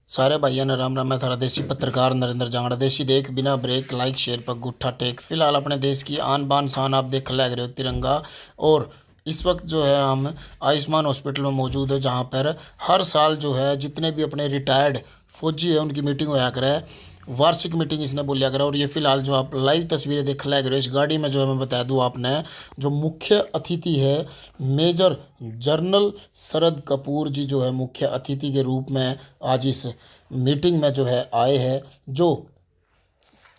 सारे भाइयों ने राम राम। मैं थारा देसी पत्रकार नरेंद्र जांगड़ा। देसी देख बिना ब्रेक लाइक शेयर पर गुट्ठा टेक। फिलहाल अपने देश की आन बान शान आप देख लग रहे हो तिरंगा। और इस वक्त जो है हम आयुष्मान हॉस्पिटल में मौजूद है, जहां पर हर साल जो है जितने भी अपने रिटायर्ड फौजी है उनकी मीटिंग होया करे, वार्षिक मीटिंग इसने बोलिया करा। और ये फिलहाल जो आप लाइव तस्वीरें देख लग रहे हो इस गाड़ी में, जो है मैं बता दूं आपने, जो मुख्य अतिथि है मेजर जनरल शरद कपूर जी जो है मुख्य अतिथि के रूप में आज इस मीटिंग में जो है आए हैं। जो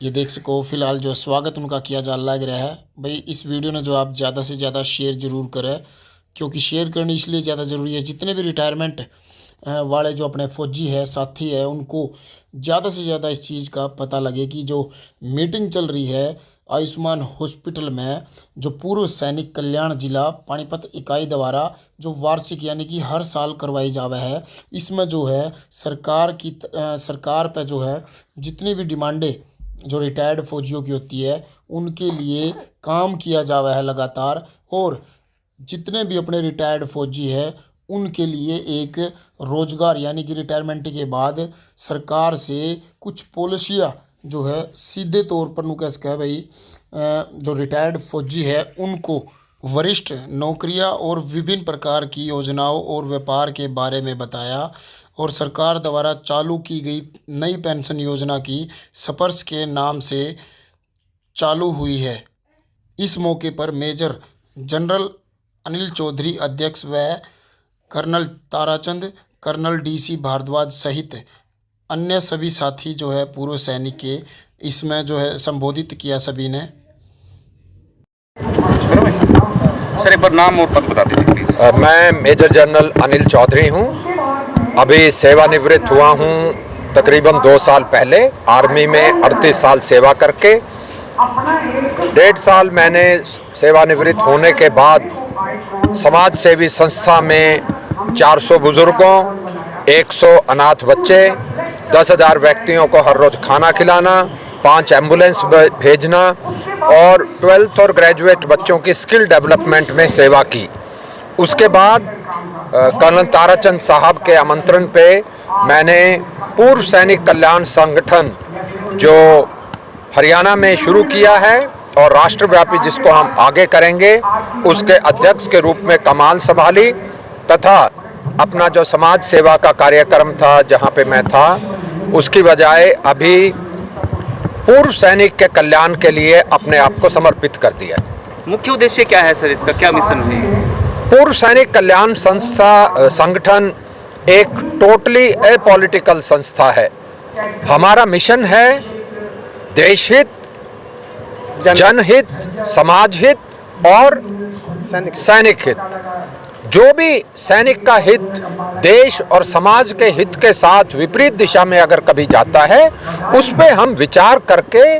ये देख सको फिलहाल जो स्वागत उनका किया जा लग रहा है। भाई इस वीडियो ने जो आप ज़्यादा से ज़्यादा शेयर ज़रूर करें, क्योंकि शेयर करनी इसलिए ज़्यादा ज़रूरी है, जितने भी रिटायरमेंट वाले जो अपने फौजी है साथी है उनको ज़्यादा से ज़्यादा इस चीज़ का पता लगे कि जो मीटिंग चल रही है आयुष्मान हॉस्पिटल में, जो पूर्व सैनिक कल्याण जिला पानीपत इकाई द्वारा जो वार्षिक यानी कि हर साल करवाई जावे है, इसमें जो है सरकार पे जो है जितनी भी डिमांडें जो रिटायर्ड फौजियों की होती है उनके लिए काम किया जावा है लगातार। और जितने भी अपने रिटायर्ड फौजी है उनके लिए एक रोज़गार यानी कि रिटायरमेंट के बाद सरकार से कुछ पॉलिसियाँ जो है सीधे तौर पर नुकस कह भाई जो रिटायर्ड फौजी है उनको वरिष्ठ नौकरियां और विभिन्न प्रकार की योजनाओं और व्यापार के बारे में बताया। और सरकार द्वारा चालू की गई नई पेंशन योजना की स्पर्श के नाम से चालू हुई है। इस मौके पर मेजर जनरल अनिल चौधरी अध्यक्ष व colonel Tarachand, colonel DC Bhardwaj सहित अन्य सभी साथी जो है पूर्व सैनिक के इसमें जो है संबोधित किया सभी ने। सर एक बार नाम और पद बता दीजिए प्लीज। मैं मेजर जनरल अनिल चौधरी हूँ। अभी सेवानिवृत्त हुआ हूँ तकरीबन 2 साल पहले। आर्मी में 38 साल सेवा करके 1.5 साल मैंने सेवानिवृत्त होने के बाद समाज सेवी संस्था में 400 बुजुर्गों, 100 अनाथ बच्चे, 10,000 व्यक्तियों को हर रोज खाना खिलाना, 5 एम्बुलेंस भेजना और 12th और ग्रेजुएट बच्चों की स्किल डेवलपमेंट में सेवा की। उसके बाद कर्नल ताराचंद साहब के आमंत्रण पे मैंने पूर्व सैनिक कल्याण संगठन जो हरियाणा में शुरू किया है और राष्ट्रव्यापी जिसको हम आगे करेंगे उसके अध्यक्ष के रूप में कमान संभाली, तथा अपना जो समाज सेवा का कार्यक्रम था जहाँ पे मैं था उसकी बजाय अभी पूर्व सैनिक के कल्याण के लिए अपने आप को समर्पित कर दिया। मुख्य उद्देश्य क्या है सर, इसका क्या मिशन है? पूर्व सैनिक कल्याण संगठन एक टोटली अपॉलिटिकल संस्था है। हमारा मिशन है देशहित, जनहित, समाज हित और सैनिक हित। जो भी सैनिक का हित देश और समाज के हित के साथ विपरीत दिशा में अगर कभी जाता है उस पे हम विचार करके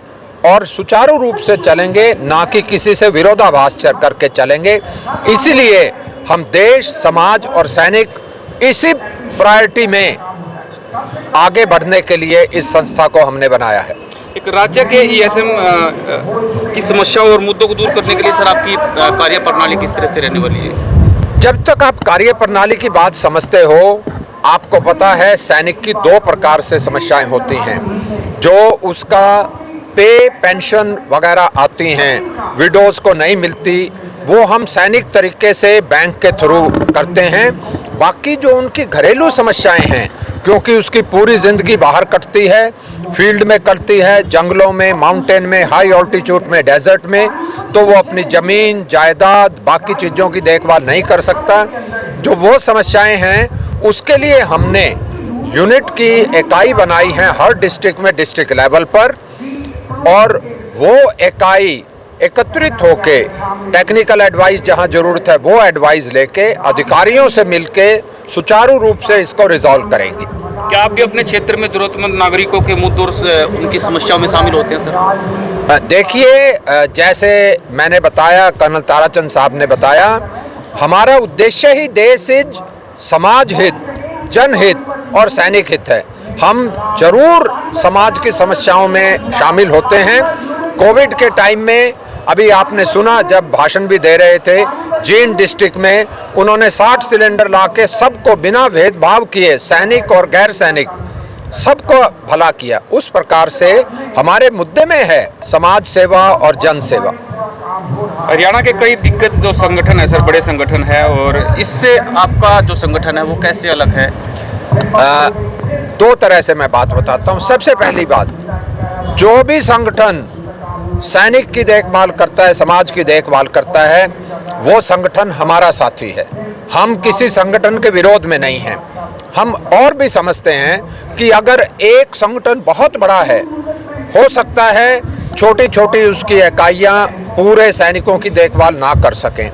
और सुचारू रूप से चलेंगे, ना कि किसी से विरोधाभास करके चलेंगे। इसीलिए हम देश, समाज और सैनिक इसी प्रायोरिटी में आगे बढ़ने के लिए इस संस्था को हमने बनाया है। एक राज्य के ईएसएम की समस्या और मुद्दों को दूर करने के लिए सर आपकी कार्य प्रणाली किस तरह से रहने वाली है? जब तक आप कार्य प्रणाली की बात समझते हो, आपको पता है सैनिक की 2 प्रकार से समस्याएं होती हैं। जो उसका पे, पेंशन वगैरह आती हैं, विडोज को नहीं मिलती, वो हम सैनिक तरीके से बैंक के थ्रू करते हैं। बाकी जो उनकी घरेलू समस्याएं हैं, क्योंकि उसकी पूरी ज़िंदगी बाहर कटती है, फील्ड में कटती है, जंगलों में, माउंटेन में, हाई ऑल्टीट्यूड में, डेजर्ट में, तो वो अपनी ज़मीन, जायदाद, बाकी चीज़ों की देखभाल नहीं कर सकता। जो वो समस्याएं हैं उसके लिए हमने यूनिट की इकाई बनाई है हर डिस्ट्रिक्ट में, डिस्ट्रिक्ट लेवल पर, और वो इकाई एकत्रित होके टेक्निकल एडवाइस जहां जरूरत है वो एडवाइस लेके अधिकारियों से मिलके सुचारू रूप से इसको रिजॉल्व करेंगे। क्या आप भी अपने क्षेत्र में जरूरतमंद नागरिकों के मुद्दों और उनकी समस्याओं में शामिल होते हैं सर? देखिए, जैसे मैंने बताया, कर्नल ताराचंद साहब ने बताया, हमारा उद्देश्य ही देश हित, समाज हित, जनहित और सैनिक हित है। हम जरूर समाज की समस्याओं में शामिल होते हैं। कोविड के टाइम में अभी आपने सुना जब भाषण भी दे रहे थे, जींद डिस्ट्रिक्ट में उन्होंने 60 सिलेंडर ला के सबको बिना भेदभाव किए, सैनिक और गैर सैनिक, सबको भला किया। उस प्रकार से हमारे मुद्दे में है समाज सेवा और जन सेवा। हरियाणा के कई दिग्गज जो संगठन है सर, बड़े संगठन है, और इससे आपका जो संगठन है वो कैसे अलग है? दो तरह से मैं बात बताता हूँ। सबसे पहली बात, जो भी संगठन सैनिक की देखभाल करता है, समाज की देखभाल करता है, वो संगठन हमारा साथी है। हम किसी संगठन के विरोध में नहीं हैं। हम और भी समझते हैं कि अगर एक संगठन बहुत बड़ा है, हो सकता है छोटी छोटी उसकी इकाइयाँ पूरे सैनिकों की देखभाल ना कर सकें।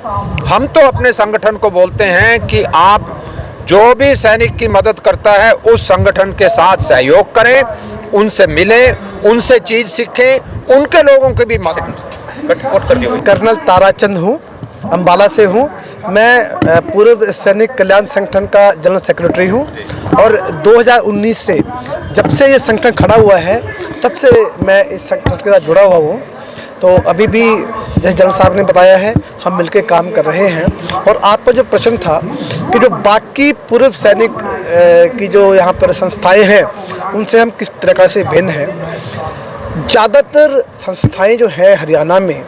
हम तो अपने संगठन को बोलते हैं कि आप जो भी सैनिक की मदद करता है उस संगठन के साथ सहयोग करें, उनसे मिलें, उनसे चीज़ सीखें, उनके लोगों की भी मदद करें। कर्नल ताराचंद हूँ, अम्बाला से हूँ। मैं पूर्व सैनिक कल्याण संगठन का जनरल सेक्रेटरी हूँ और 2019 से जब से ये संगठन खड़ा हुआ है तब से मैं इस संगठन के साथ जुड़ा हुआ हूँ। तो अभी भी जैसे जनरल साहब ने बताया है, हम मिलकर काम कर रहे हैं। और आपका जो प्रश्न था कि जो बाकी पूर्व सैनिक की जो यहाँ पर संस्थाएं हैं उनसे हम किस तरह से भिन्न हैं, ज़्यादातर संस्थाएं जो है हरियाणा में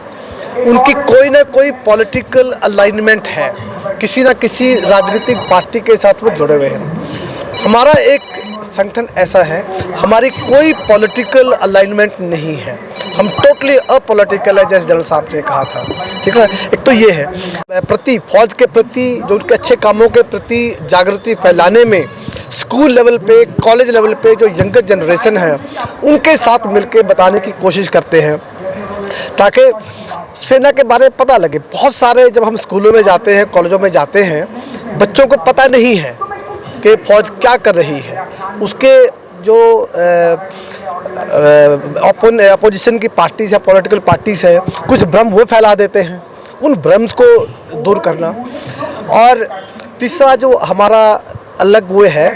उनकी कोई ना कोई पॉलिटिकल अलाइनमेंट है, किसी ना किसी राजनीतिक पार्टी के साथ वो जुड़े हुए हैं। हमारा एक संगठन ऐसा है, हमारी कोई पॉलिटिकल अलाइनमेंट नहीं है, हम टोटली अपॉलिटिकल है, जैसे जनरल साहब ने कहा था। ठीक है, एक तो ये है प्रति फौज के प्रति, जो उनके अच्छे कामों के प्रति जागृति फैलाने में स्कूल लेवल पे, कॉलेज लेवल पे जो यंगर जनरेशन है उनके साथ मिलकर बताने की कोशिश करते हैं ताकि सेना के बारे में पता लगे। बहुत सारे जब हम स्कूलों में जाते हैं, कॉलेजों में जाते हैं, बच्चों को पता नहीं है कि फौज क्या कर रही है। उसके जो अपोजिशन की पार्टीज है, पॉलिटिकल पार्टीज है, कुछ भ्रम वो फैला देते हैं, उन भ्रम्स को दूर करना। और तीसरा जो हमारा अलग वो है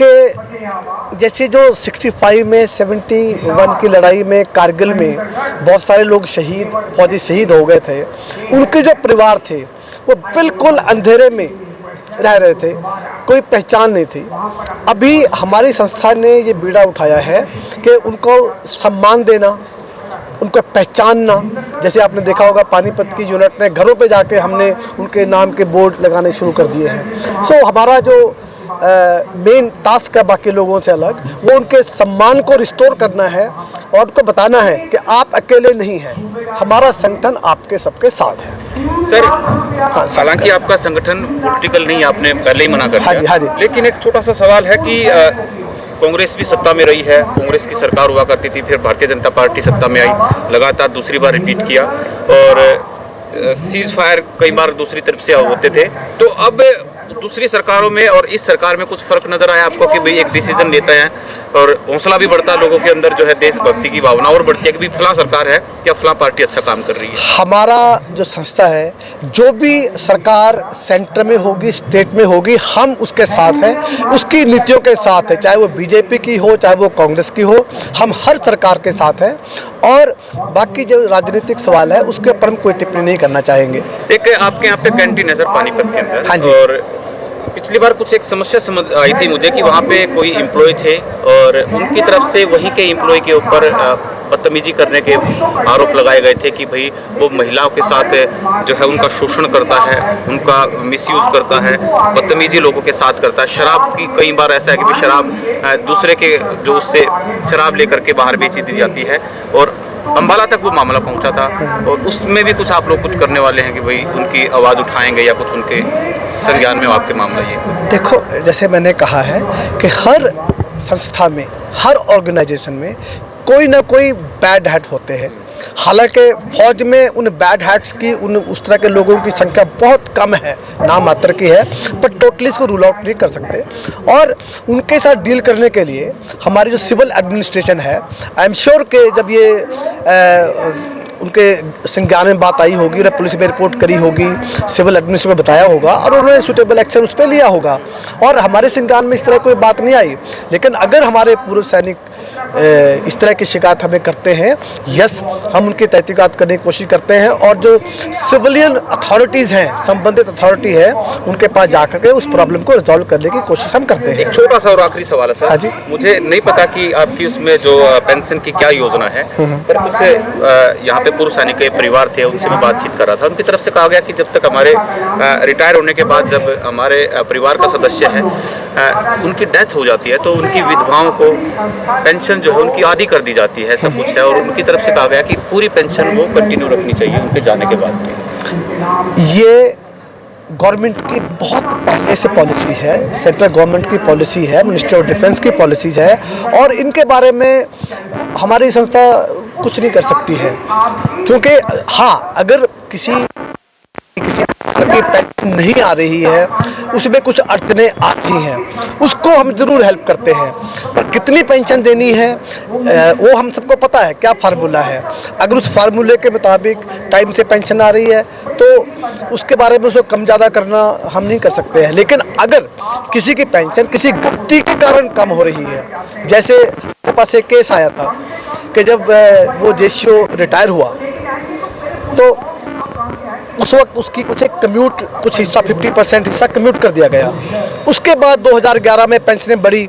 कि जैसे जो 65 में 71 की लड़ाई में कारगिल में बहुत सारे लोग शहीद, फौजी शहीद हो गए थे, उनके जो परिवार थे वो बिल्कुल अंधेरे में रह रहे थे, कोई पहचान नहीं थी। अभी हमारी संस्था ने ये बीड़ा उठाया है कि उनको सम्मान देना, उनको पहचानना। जैसे आपने देखा होगा पानीपत की यूनिट ने घरों पे जाके हमने उनके नाम के बोर्ड लगाने शुरू कर दिए हैं। सो हमारा जो मेन टास्क है बाकी लोगों से अलग, वो उनके सम्मान को रिस्टोर करना है और उनको बताना है कि आप अकेले नहीं हैं, हमारा संगठन आपके सबके साथ है। सर, हालांकि आपका संगठन पॉलिटिकल नहीं, आपने पहले ही मना कर दिया। हाँ जी। लेकिन एक छोटा सा सवाल है कि कांग्रेस भी सत्ता में रही है, कांग्रेस की सरकार हुआ करती थी, फिर भारतीय जनता पार्टी सत्ता में आई, लगातार दूसरी बार रिपीट किया, और सीज फायर कई बार दूसरी तरफ से होते थे। तो अब दूसरी सरकारों में और इस सरकार में कुछ फर्क नजर आया आपको कि भाई एक डिसीजन लेते हैं और हौसला भी बढ़ता है लोगों के अंदर, जो है देशभक्ति की भावना और बढ़ती है कि भाई फलां सरकार है या फलां पार्टी अच्छा काम कर रही है। हमारा जो संस्था है, जो भी सरकार सेंटर में होगी, स्टेट में होगी, हम उसके साथ हैं, उसकी नीतियों के साथ है, चाहे वो बीजेपी की हो, चाहे वो कांग्रेस की हो, हम हर सरकार के साथ हैं। और बाकी जो राजनीतिक सवाल है उसके ऊपर हम कोई टिप्पणी नहीं करना चाहेंगे। एक आपके यहाँ पे कैंटीन है सर पानीपत के अंदर, हाँ जी। और पिछली बार कुछ एक समस्या समझ आई थी मुझे कि वहाँ पे कोई एम्प्लॉय थे और उनकी तरफ से वहीं के एम्प्लॉय के ऊपर बदतमीजी करने के आरोप लगाए गए थे कि भाई वो महिलाओं के साथ जो है उनका शोषण करता है, उनका मिसयूज करता है, बदतमीजी लोगों के साथ करता है। शराब की कई बार ऐसा है कि भाई शराब दूसरे के जो उससे शराब लेकर के बाहर बेची दी जाती है, और अम्बाला तक वो मामला पहुंचा था। और उसमें भी कुछ आप लोग कुछ करने वाले हैं कि भाई उनकी आवाज़ उठाएंगे या कुछ उनके संज्ञान में आपके मामला ये? देखो, जैसे मैंने कहा है कि हर संस्था में, हर ऑर्गेनाइजेशन में कोई ना कोई बैड हैट होते हैं। हालांकि फौज में उन बैड हैट्स की, उन उस तरह के लोगों की संख्या बहुत कम है, नाम मात्र की है, पर टोटली इसको रूल आउट नहीं कर सकते। और उनके साथ डील करने के लिए हमारी जो सिविल एडमिनिस्ट्रेशन है, आई एम श्योर कि जब ये उनके संज्ञान में बात आई होगी, उन्हें पुलिस में रिपोर्ट करी होगी, सिविल एडमिनिस्ट्रेशन में बताया होगा और उन्होंने सूटेबल एक्शन उस पर लिया होगा। और हमारे संज्ञान में इस तरह कोई बात नहीं आई। लेकिन अगर हमारे पूर्व सैनिक इस तरह की शिकायत हमें करते हैं, यस हम उनकी तहकीकात करने की कोशिश करते हैं और जो सिविलियन अथॉरिटीज़ हैं, संबंधित अथॉरिटी है, उनके पास जाकर के उस प्रॉब्लम को रिजॉल्व करने की कोशिश हम करते हैं। एक छोटा सा और आखिरी सवाल है सर। हाँ जी। मुझे नहीं पता कि आपकी उसमें जो पेंशन की क्या योजना है, पर कुछ यहाँ पे पूर्व सैनिक के परिवार थे, उनसे मैं बातचीत कर रहा था। उनकी तरफ से कहा गया कि जब तक हमारे रिटायर होने के बाद जब हमारे परिवार का सदस्य है उनकी डेथ हो जाती है तो उनकी विधवाओं को पेंशन जो है उनकी आधी कर दी जाती है, सब कुछ है। और उनकी तरफ से कहा गया कि पूरी पेंशन वो कंटिन्यू रखनी चाहिए उनके जाने के बाद। ये गवर्नमेंट की बहुत पहले से पॉलिसी है, सेंट्रल गवर्नमेंट की पॉलिसी है, मिनिस्ट्री ऑफ डिफेंस की पॉलिसीज है और इनके बारे में हमारी संस्था कुछ नहीं कर सकती है, क्योंकि हाँ अगर किसी की पेंशन नहीं आ रही है, उसमें कुछ अड़चनें आ रही हैं, उसको हम ज़रूर हेल्प करते हैं। पर कितनी पेंशन देनी है वो हम सबको पता है, क्या फार्मूला है। अगर उस फार्मूले के मुताबिक टाइम से पेंशन आ रही है तो उसके बारे में उसको कम ज़्यादा करना हम नहीं कर सकते हैं। लेकिन अगर किसी की पेंशन किसी गलती के कारण कम हो रही है, जैसे मेरे पास एक केस आया था कि जब वो जेसीओ रिटायर हुआ तो उस वक्त उसकी कुछ हिस्सा 50% हिस्सा कम्यूट कर दिया गया। उसके बाद 2011 में पेंशनें बढ़ी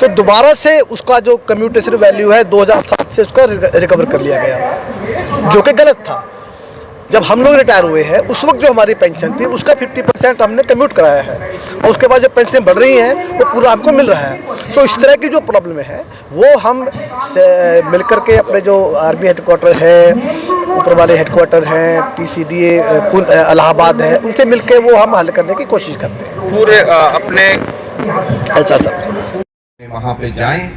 तो दोबारा से उसका जो कम्यूटेशन वैल्यू है 2007 से उसका रिकवर कर लिया गया, जो कि गलत था। जब हम लोग रिटायर हुए हैं उस वक्त जो हमारी पेंशन थी उसका 50% हमने कम्यूट कराया है और उसके बाद जो पेंशनें बढ़ रही हैं वो पूरा हमको मिल रहा है। सो इस तरह की जो प्रॉब्लम है वो हम मिलकर के अपने जो आर्मी हेडक्वार्टर है, ऊपर वाले हेडक्वार्टर हैं, PCDA इलाहाबाद है, उनसे मिलकर वो हम हल करने की कोशिश करते हैं। पूरे अपने वहाँ पे जाएं,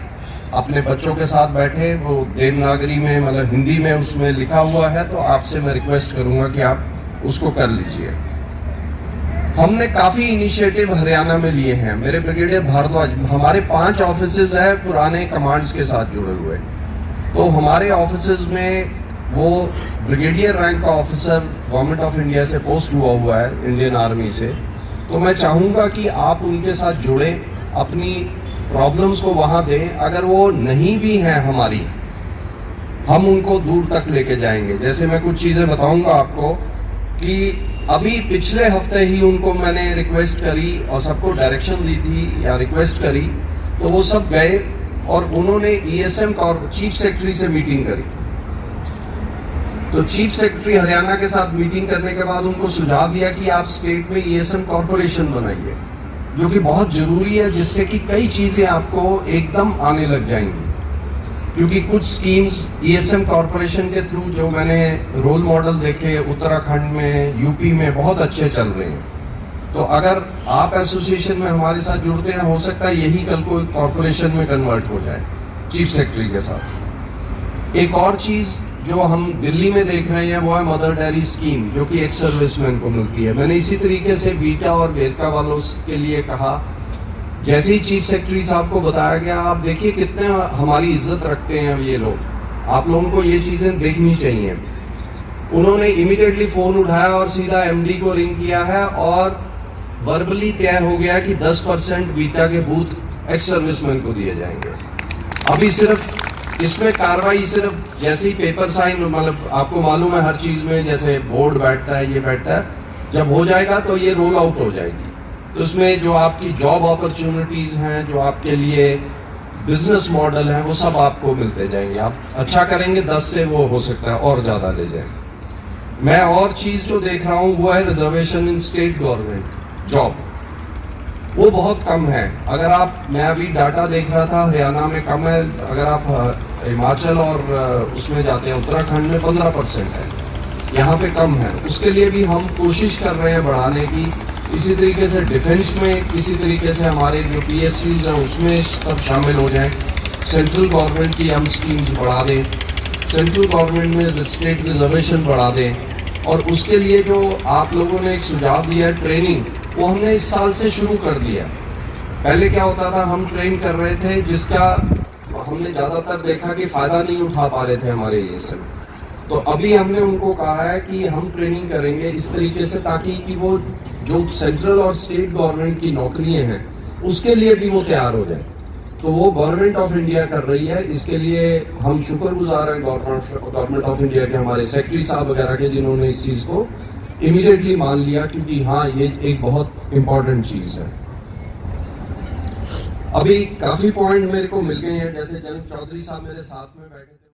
अपने बच्चों के साथ बैठे, वो देवनागरी में मतलब हिंदी में उसमें लिखा हुआ है, तो आपसे मैं रिक्वेस्ट करूंगा कि आप उसको कर लीजिए। हमने काफी इनिशिएटिव हरियाणा में लिए हैं। मेरे ब्रिगेडियर भारद्वाज, हमारे 5 ऑफिसेज हैं पुराने कमांड्स के साथ जुड़े हुए, तो हमारे ऑफिसेज में वो ब्रिगेडियर रैंक का ऑफिसर गवर्नमेंट ऑफ इंडिया से पोस्ट हुआ है, इंडियन आर्मी से। तो मैं चाहूँगा कि आप उनके साथ जुड़े, अपनी प्रॉब्लम्स को वहाँ दें। अगर वो नहीं भी हैं हमारी, हम उनको दूर तक लेके जाएंगे। जैसे मैं कुछ चीज़ें बताऊंगा आपको कि अभी पिछले हफ्ते ही उनको मैंने रिक्वेस्ट करी और सबको डायरेक्शन दी थी या रिक्वेस्ट करी, तो वो सब गए और उन्होंने ESM चीफ सेक्रेटरी से मीटिंग करी। तो चीफ सेक्रेटरी हरियाणा के साथ मीटिंग करने के बाद उनको सुझाव दिया कि आप स्टेट में ESM कॉरपोरेशन बनाइए, जो कि बहुत जरूरी है, जिससे कि कई चीजें आपको एकदम आने लग जाएंगी। क्योंकि कुछ स्कीम्स ESM कॉरपोरेशन के थ्रू जो मैंने रोल मॉडल देखे उत्तराखंड में, यूपी में बहुत अच्छे चल रहे हैं। तो अगर आप एसोसिएशन में हमारे साथ जुड़ते हैं, हो सकता है यही कल को कॉरपोरेशन में कन्वर्ट हो जाए चीफ सेक्रेटरी के साथ। एक और चीज जो हम दिल्ली में देख रहे हैं वो है मदर डेयरी स्कीम, जो कि एक्स सर्विसमैन को मिलती है। मैंने इसी तरीके से बीटा और वेरका वालों के लिए कहा, जैसे ही चीफ सेक्रेटरी साहब को बताया गया, आप देखिए कितने हमारी इज्जत रखते हैं ये लोग, आप लोगों को ये चीजें देखनी चाहिए। उन्होंने इमीडिएटली फोन उठाया और सीधा MD को रिंग किया है और वर्बली तय हो गया कि 10% बीटा के बूथ एक्स सर्विसमैन को दिए जाएंगे। अभी सिर्फ इसमें कार्रवाई सिर्फ जैसे ही पेपर साइन, मतलब आपको मालूम है हर चीज में जैसे बोर्ड बैठता है, ये बैठता है, जब हो जाएगा तो ये रोल आउट हो जाएगी। तो इसमें जो आपकी जॉब अपॉर्चुनिटीज हैं, जो आपके लिए बिजनेस मॉडल है, वो सब आपको मिलते जाएंगे। आप अच्छा करेंगे 10 से वो हो सकता है और ज्यादा ले जाए। मैं और चीज जो देख रहा हूँ वो है रिजर्वेशन इन स्टेट गवर्नमेंट जॉब, वो बहुत कम है। अगर आप, मैं अभी डाटा देख रहा था, हरियाणा में कम है। अगर आप हिमाचल और उसमें जाते हैं उत्तराखंड में 15% है, यहाँ पे कम है। उसके लिए भी हम कोशिश कर रहे हैं बढ़ाने की। इसी तरीके से डिफेंस में किसी तरीके से हमारे जो PSUs हैं उसमें सब शामिल हो जाएं। सेंट्रल गवर्नमेंट की हम स्कीम्स बढ़ा दें, सेंट्रल गवर्नमेंट में स्टेट रिजर्वेशन बढ़ा दें। और उसके लिए जो आप लोगों ने एक सुझाव दिया है ट्रेनिंग, वो हमने इस साल से शुरू कर दिया। पहले क्या होता था, हम ट्रेन कर रहे थे, जिसका हमने ज़्यादातर देखा कि फ़ायदा नहीं उठा पा रहे थे हमारे ESM। तो अभी हमने उनको कहा है कि हम ट्रेनिंग करेंगे इस तरीके से, ताकि कि वो जो सेंट्रल और स्टेट गवर्नमेंट की नौकरियां हैं उसके लिए भी वो तैयार हो जाए। तो वो गवर्नमेंट ऑफ इंडिया कर रही है। इसके लिए हम शुक्रगुजार हैं गवर्नमेंट ऑफ इंडिया के, हमारे सेक्रेटरी साहब वगैरह के, जिन्होंने इस चीज़ को इमीडिएटली मान लिया, क्योंकि हाँ ये एक बहुत इम्पोर्टेंट चीज़ है। अभी काफ़ी पॉइंट मेरे को मिल गए हैं, जैसे जनक चौधरी साहब मेरे साथ में बैठे थे।